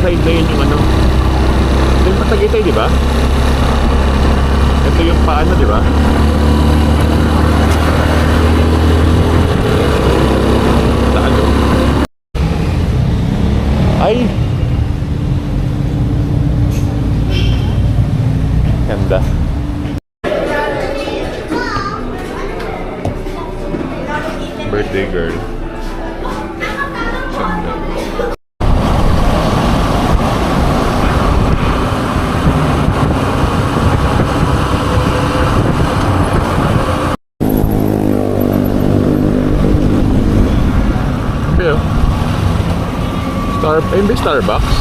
side lane yung ano. Ito yung Patagitay, di ba? Ito yung paano, di ba? Ano? Ay! Ganda. Birthday girl. Ganda. Okay, ay, may Starbucks.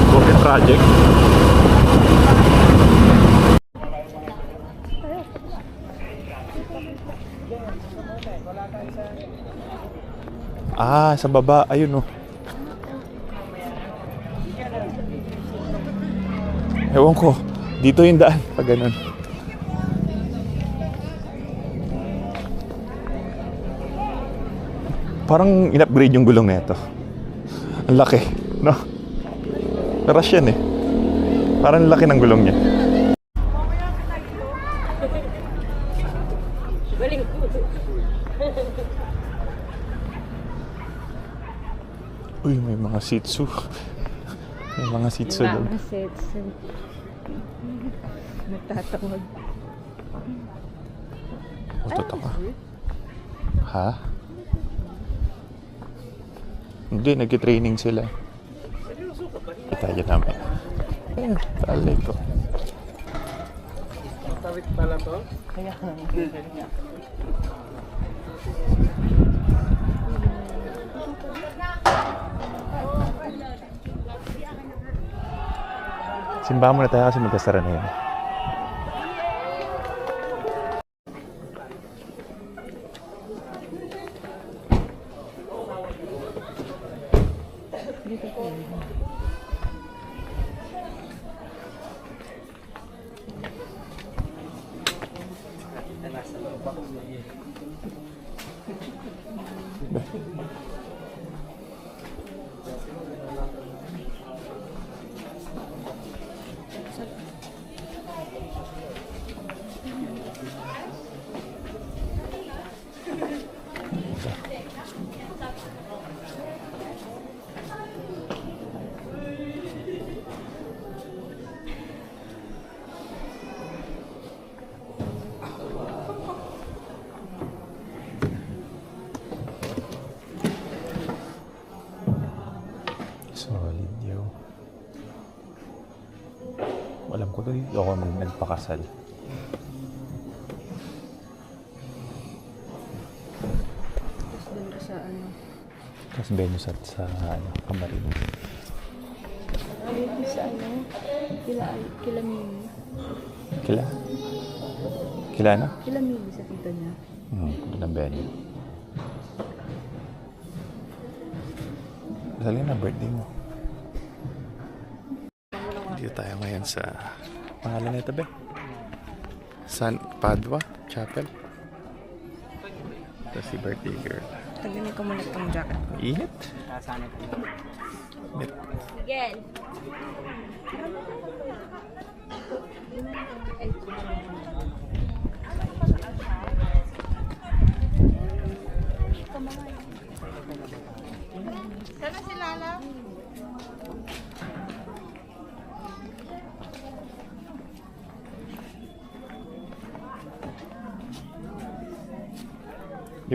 Coffee Project. Ah, sa baba. Ayun, oh. Ewan ko. Dito yung daan. Pag ganun. Parang in-upgrade yung gulong na ito. Ang laki, no? Rush yan eh. Parang laki ng gulong niya. Uy, may mga Shih-Tzu. May mga Shih-Tzu doon. Mga Shih-Tzu. Nagtatawag. O, totoo ka. Ha? Hindi, nag-training sila. Tayo namin. Ayun, talay ko. Tawid pala to? Kaya Simbahan muna tayo kasi magkasara na yun. Solid yo. Alam ko dito ako nagpakasal. Sa ano? Tapos venue sa ano, Camarines. Sa ano? Kila Mimi. Kila na? Kila Mimi sa tita niya. Ilang venue. Dali na birthday mo. Dito tayo ngayon sa pangalan nito ba? San Padua Chapel. Ito si birthday girl. Taganin ko muna itong jacket ko. Init? Sasanay ko. Init. Miguel! Sana si Lala?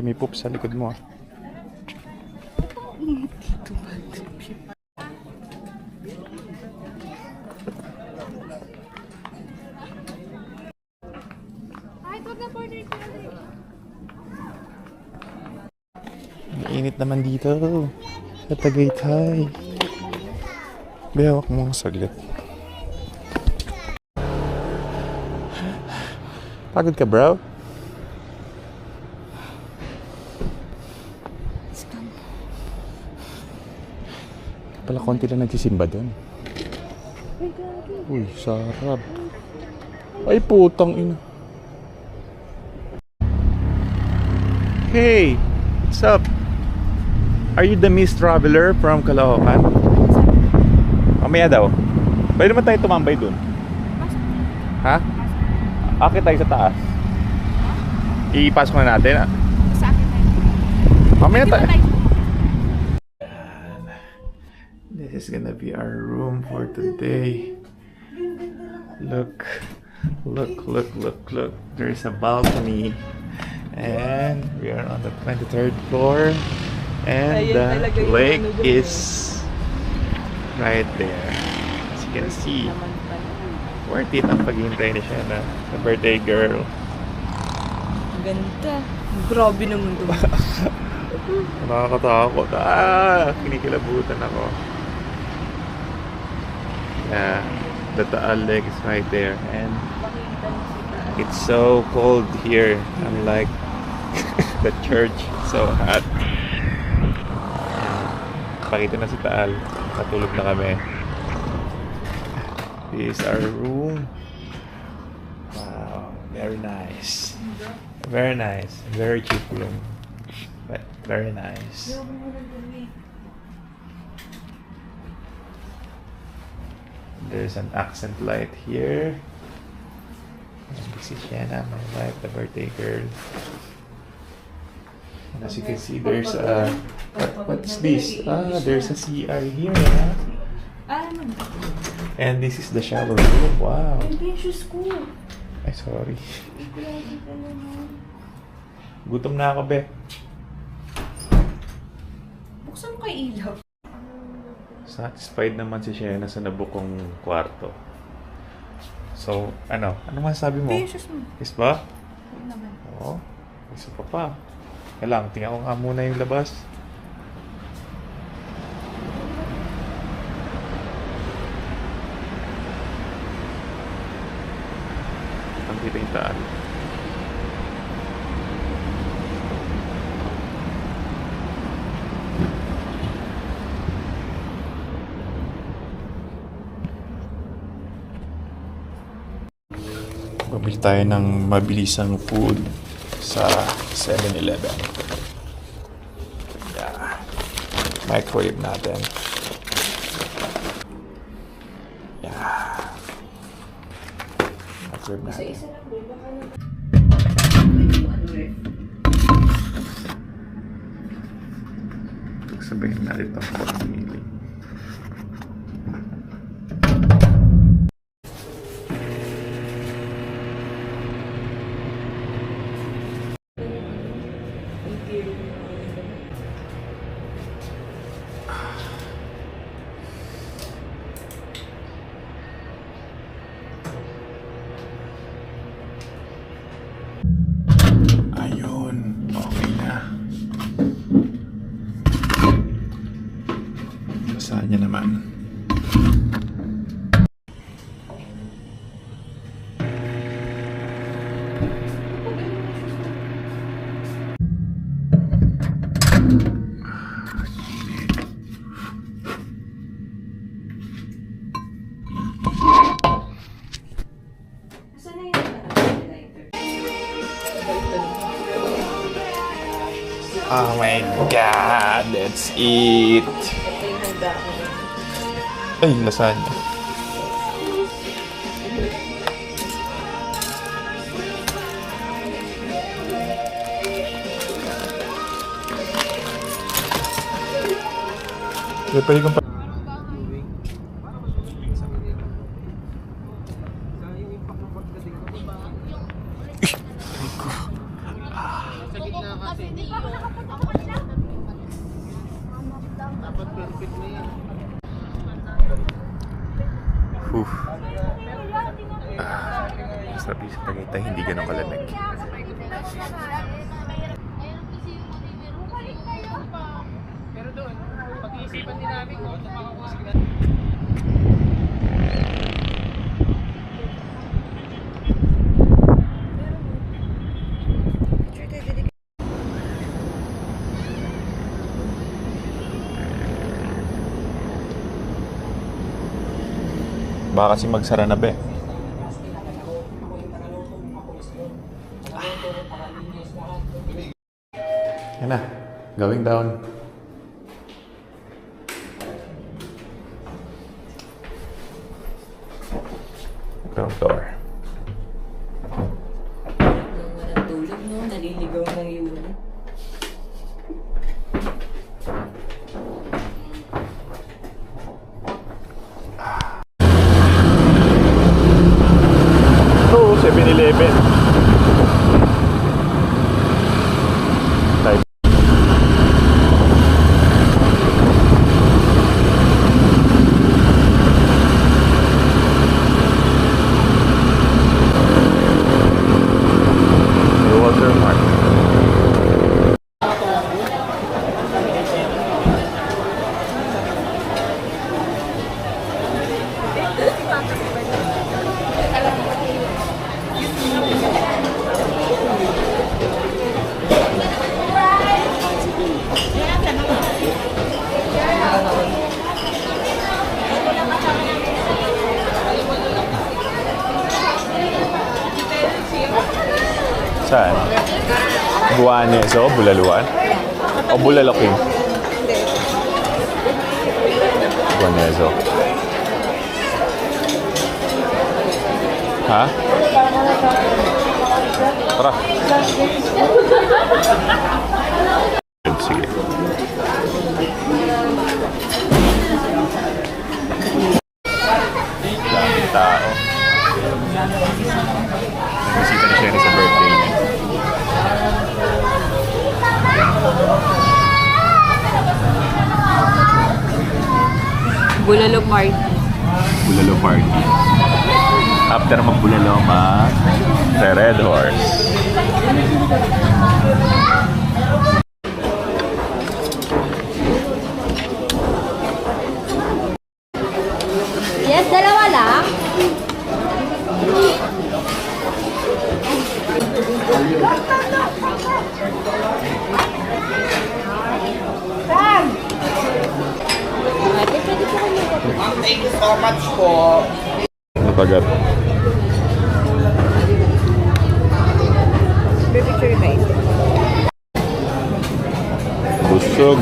May poop sa likod mo ah. Mainit naman dito sa Tagaytay. Behawak mo saglit. Pagod ka, bro? Pala konti lang nagsisimba doon. Uy, sarap. Ay, putang ina. Hey, what's up? Are you the Miss Traveler from Caloocan? Mamaya daw. Pwede naman tayo tumambay dun. Ha? Akit tayo sa taas. Ipasok na natin. Sa akin na yun. Mamaya Di ba tayo. tayo? This is gonna be our room for today. Look, look. There's a balcony. And we are on the 23rd floor. And the lake is right there. As you can see. Worth it ang paghihintay ni Shena, the birthday girl. Ganda. Grabe naman ito. Nakakatakot. Kinikilabutan ako. Yeah, the Taal Lake is right there. And it's so cold here. Unlike the church, so hot. Pakita na si Taal. Natulog na kami. This is our room. Wow, very nice. Very nice. Very cheap room. But very nice. There's an accent light here. And this is Shena, my wife, the birthday girl. And as you can see, there's a... What's this? There's a CR here. Huh? And this is the shower room. Wow. Ay, sorry. Gutom na ako, be. Buksan mo kay ilaw. Satisfied naman si Shena sa nabukong kwarto. So, ano masasabi mo? Precious mo. Yes ba? Huwag naman. Oo. Isa pa pa. Kailangan, tingnan ko nga muna yung labas. Ang kita yung Taal. Bumili tayo ng mabilisang food sa 7-Eleven. Yeah. Microwave natin. Yeah. Microwave natin. Sabihin natin ito. Ayun, okay na. Basahan niya naman. Oh my God, let's eat. Ay, lasagna. Pwede kong sarap yung sa Tagaytay, hindi ganun kalamig. Pero doon, pag-iisipan din namin kung ano makakuha sila. Baka kasi magsara na be. Yan na. Going down. Ground floor. Nung walang tulog, no? Naliligaw ng yun. Oo, 7-Eleven. Type. Walter Mark. Saan? Guaneso, Bulaluan? O Bulalokin? Guaneso. Ha? Tara. Sige. Daming tao. Bisita ni Sherry sa birthday niya. Bulalo party. Bulalo party. After magbulalo, Red Horse. Yes, dalawa lang. Ate, pwede po kayo mag- Thank you so much po. Ano kagat? Picture na ito. Busog.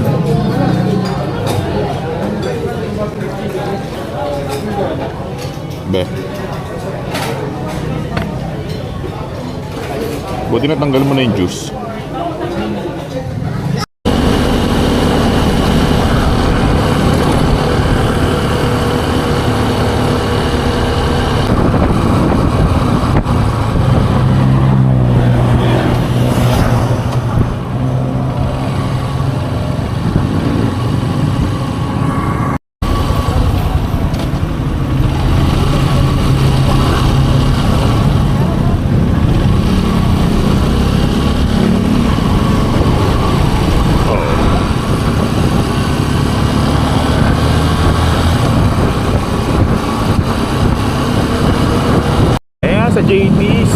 Be. Buti na tanggal mo na yung juice. Sa JT's.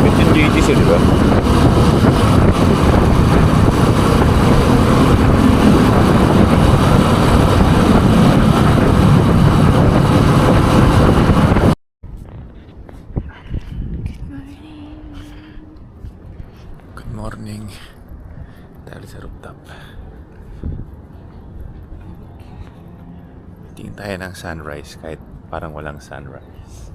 With yung JT's yun, di ba? Good morning. Dahil sa rooftop. Tingin tayo ng sunrise kahit parang walang sunrise.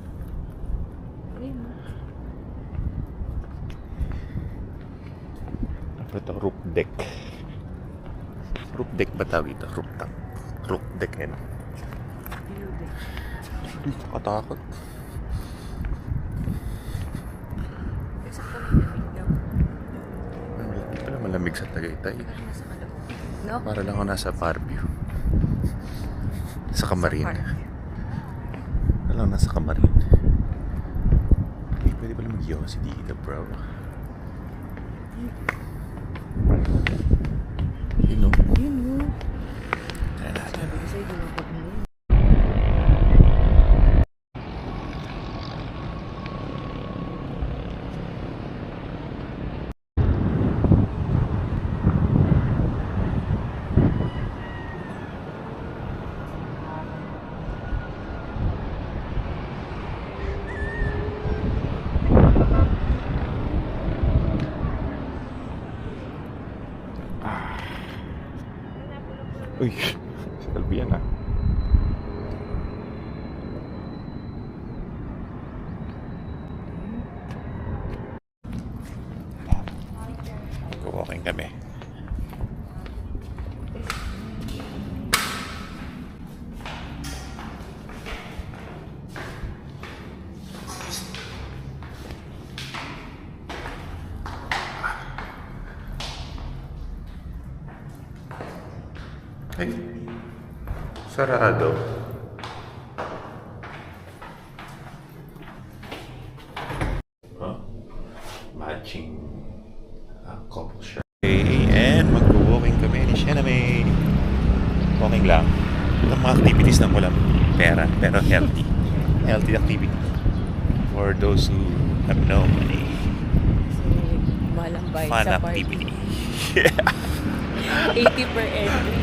Ano ito? Roof deck. Roof deck ba tawag ito? Rooftop. Roof deck yan. Katakot. Hindi pala malamig sa Tagaytay. No? Para lang ako nasa Fairview. Sa Camarin. Alam, nasa Camarin. Pwede pala mag-yoga si Dita, bro. You know? Try natin. Uy, salbi yan ah. Walking kami. Ay, sarado. Huh? Matching couple shirt. Okay, and mag-walking kami ni Sienna May. Walking lang. Ang mga activities na walang pera, pero healthy. Healthy activity. For those who have no money. Kasi mahal ang bayad Fun sa party. activity. 80 per entry.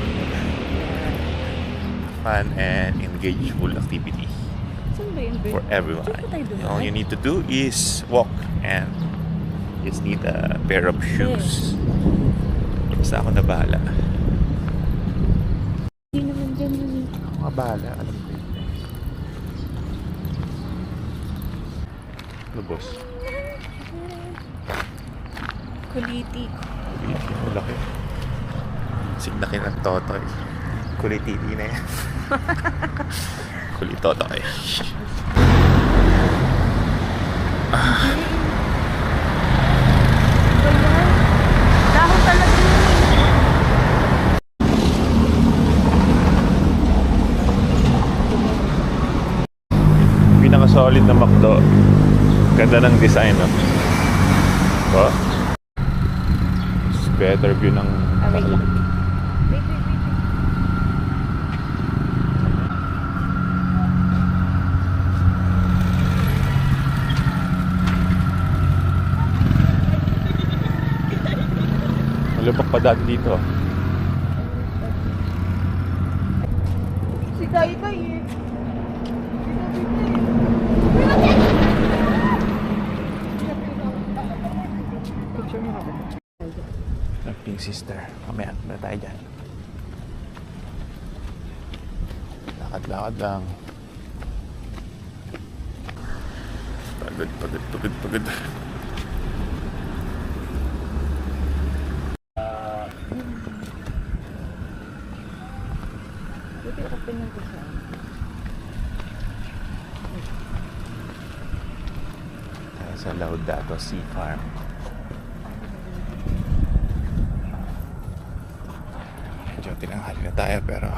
Fun and engageful activity Saan ba yun, for everyone. Saan ba tayo dumaan? All you need to do is walk and just need a pair of shoes. Basta ako na bahala. Hindi naman dyan yun eh. Ako nga bahala. Alam ko yun. Ano, boss? Kuliti. Malaki. Signakin ng Totoy. Kulititi na yan. Kulitotoy. Dahon talaga yun. Pinaka-solid na McDo. Ganda ng design, no? Oh. Better view ng Wait lang. Wait. Malubak pa dati dito. Si Tay-Tay eh. Picture mo ako. Ang Pink Sister. Mamaya na tayo dyan. Lakad-lakad lang. Pagod. Buti ako pinunta siya. Tayo sa Laudato Sea Farm. Medyo tinanghali na tayo pero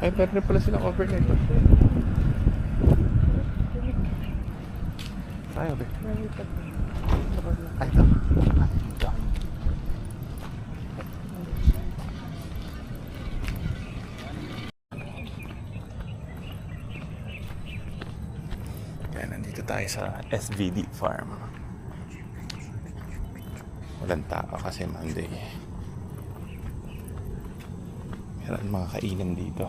ay, meron pala silang overnight. Tayo, be. Ay, ito. Ito. Kaya nandito tayo sa SVD Farm. Walang tao kasi Monday. Meron mga kainan dito.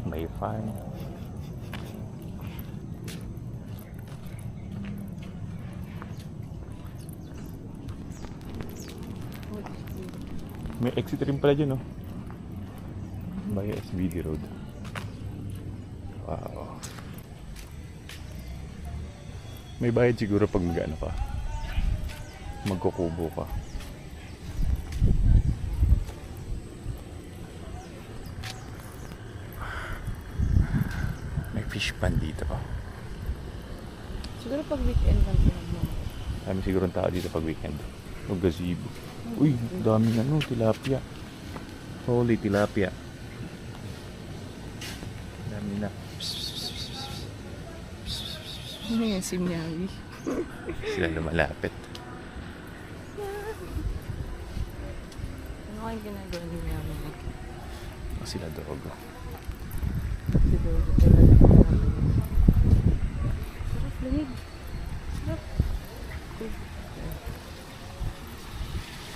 May farm. May exit rin pala dyan, no? By SVD Road. Wow. May bayad siguro pag mag-ano ka. Magkukubo ka. May fish pan dito. Siguro pag weekend lang mo. Dami siguro ang tao dito pag weekend. O gazebo. Uy, dami na tilapia. Holy tilapia. Dami na. Ano yan si Miyawi? Sila lumalapit. Ano kayong ginagawa ni Miyawi? O sila Dogo. Si Dogo talaga. Sarap lamig. Sarap.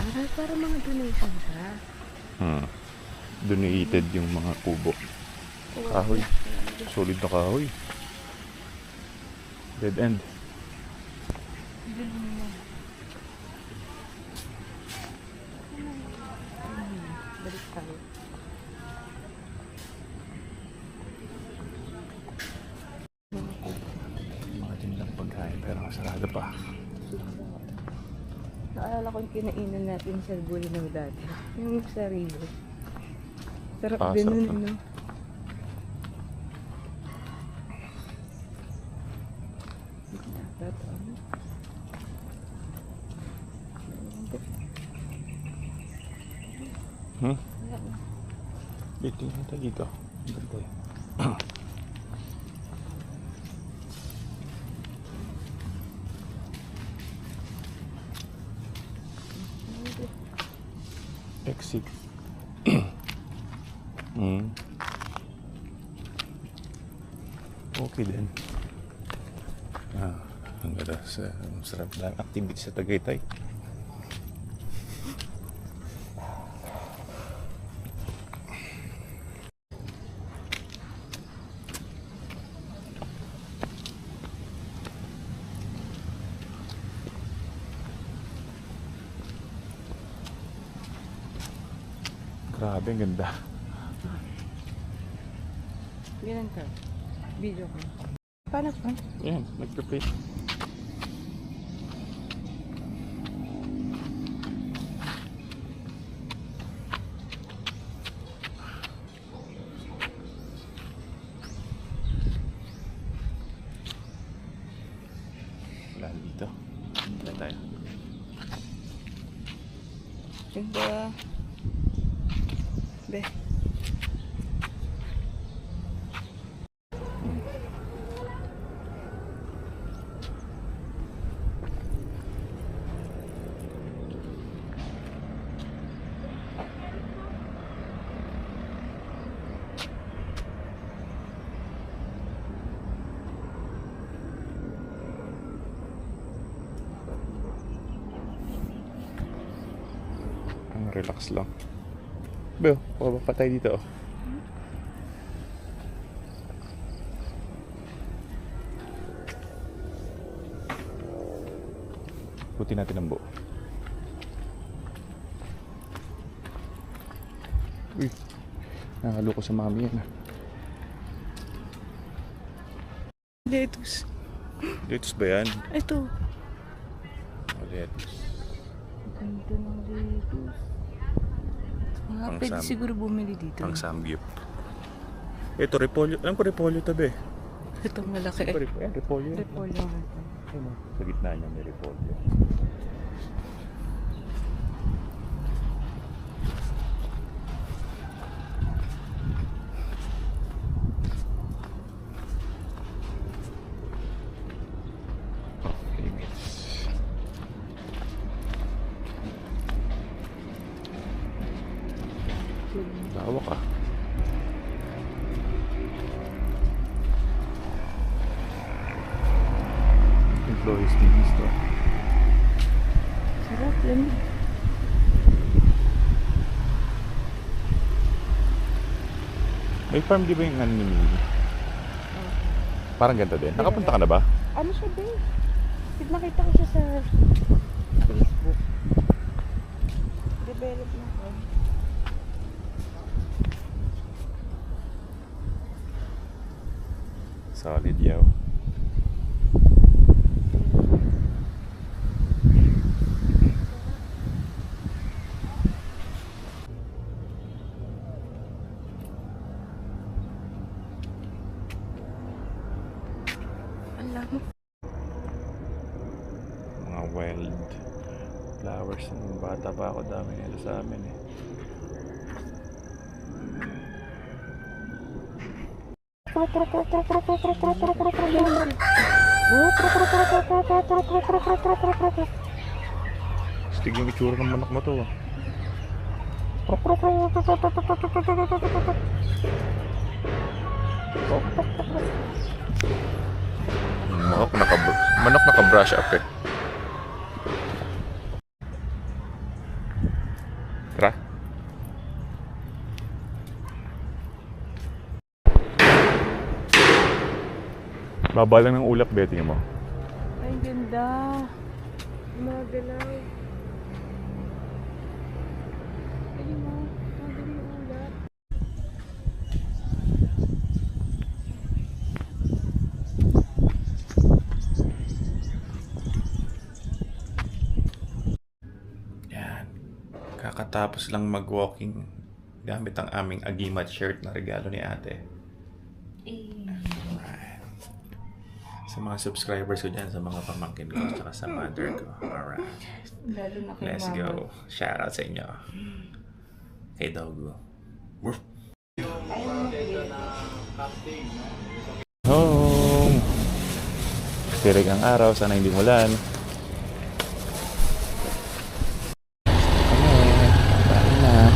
Aral para mga donation siya. Donated yung mga kubo. Kahoy. Solid na kahoy. Dead end. Balik tayo. Mga tindang pagkain pero sarado pa. Naalala ko yung kinainan natin sa Bulinaw dati. Yung sa river. Sarap din Sarap nun, na. ano? Dapat, ano? Hmm? Wala na. Dito na tayo dito. Dito. Exit. Hmm. Okay din. Ang ganda sa sarap na activity sa Tagaytay. Grabe, ang ganda. Ganun ka. Video ka. Paano pa? Yan, nagpe-play. Wala dito. Wala tayo. Ganda. Be. Ang relax lang. Beo, pababa pa tayo dito. Puti natin ang buo. Uy, nakalo ko sa mami yan. Lettuce. Lettuce ba yan? Ito. Lettuce. Ganda ng lettuce. Mga Pang pwede sam- siguro bumili dito. Ang samgyup. Ito, repolyo. Alam ko repolyo tabi. Itong malaki. Repolyo. Repolyo nga ito. Ayun, oh. Sa gitna niya may repolyo. Limits. Lawak ah. Employees TV store. Sarap, lamig. May farm di ba yung ano ni Mimi? Parang ganito din. Nakapunta ka na ba? Ano siya ba? Nakita ko siya sa Facebook. Develop na ko. Solid yaw. Alam mo. Mga wild flowers. Nung bata pa ako, dami nila sa amin eh. Stig yung itsura ng manok mo to. Manok naka-brush up eh. Tara. Baba lang ng ulap, betting mo. Ay, ganda. Magalaw. Ay, mo. Madali yung ulap. Yan. Kakatapos lang mag-walking gamit ang aming Agimat shirt na regalo ni ate. Alright. Sa mga subscribers ko dyan, sa mga pamangkin ko, at sa mother ko. Alright. Lalo na kay Let's Mama. go. Shout out sa inyo. Kay Dogo. Woof. Home. Tirig ang araw, sana hindi mulan. Kain na.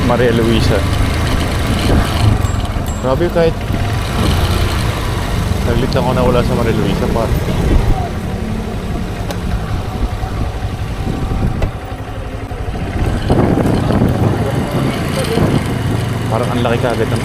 Maria Luisa. Grabe, kahit saglit lang ako nawala sa Maria Luisa pa. Parang ang laki kagad ng